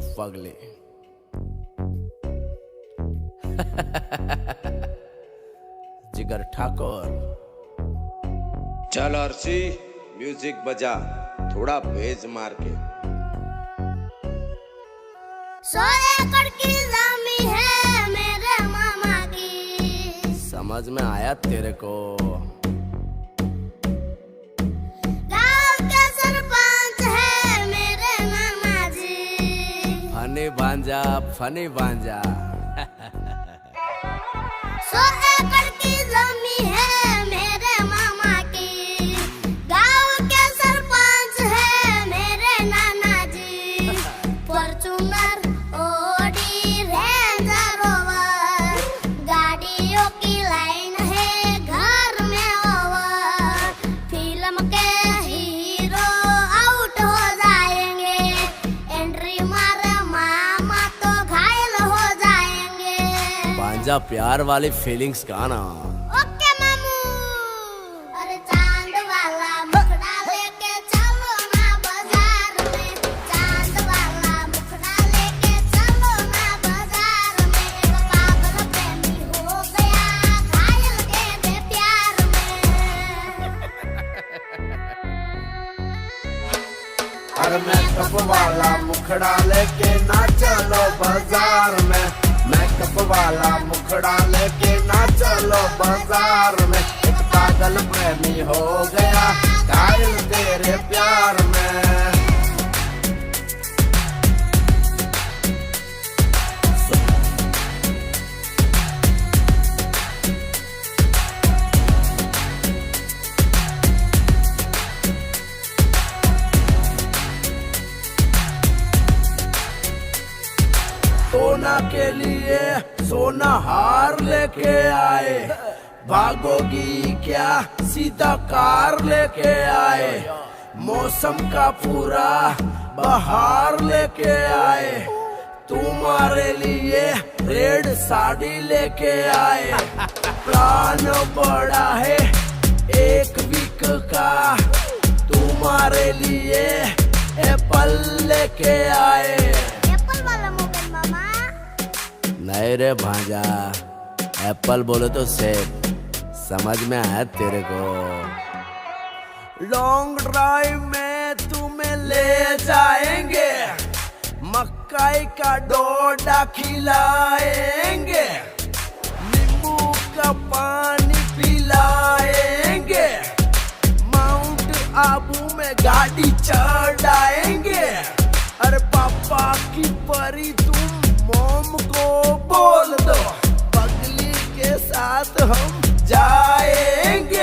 फगले। जिगर ठाकुर। चल अर्शी म्यूजिक बजा, थोड़ा बेज मार के। 100 एकड़ की जमीन है मेरे मामा की। समझ में आया तेरे को? गांव के सरपंच है मेरे मामा जी। फनी भांजा 100 एकड़ की जमीन है मेरे मामा की। गांव के सरपंच है मेरे नाना जी। फॉर्च्यूनर, ऑडी, रेंजर रोवर, गाड़ियों की लाइन है घर में ओवर। फिल्म के हीरो आउट हो जाएंगे, एंट्री मारे मामा तो घायल हो जाएंगे। भांजा प्यार वाली फीलिंग्स का ना। ओके मामू। अरे चांद वाला मुखड़ा लेके चलो ना बाजार में। चांद वाला मुखड़ा लेके चलो ना बाजार में। एक पागल प्रेमी हो गया घायल के प्यार में। अरे मेकअप वाला मुखड़ा लेके ना चलो बाजार में। मेकअप वाला मुखड़ा लेके ना चलो बाजार में। एक पागल प्रेमी हो गया घायल तेरे प्यार में। सोना के लिए सोना हार लेके आए। भागोगी क्या सीधा कार लेके आए। मौसम का पूरा बहार लेके आए। तुम्हारे लिए रेड साड़ी लेके आए। प्लान बड़ा है 1 वीक का, तुम्हारे लिए एप्पल लेके आए। एप्पल वाला मोबाइल मामा। नहीं रे भांजा, एप्पल बोले तो सेब। समझ में आया तेरे को? लॉन्ग ड्राइव में तुम्हें ले जाएंगे, मक्काई का डोडा खिलाएंगे, नींबू का पानी पिलाएंगे, माउंट आबू में गाड़ी चढ़ाएंगे। अरे पापा की परी तुम मोम को बोल दो, पगली के साथ हम जाएंगे।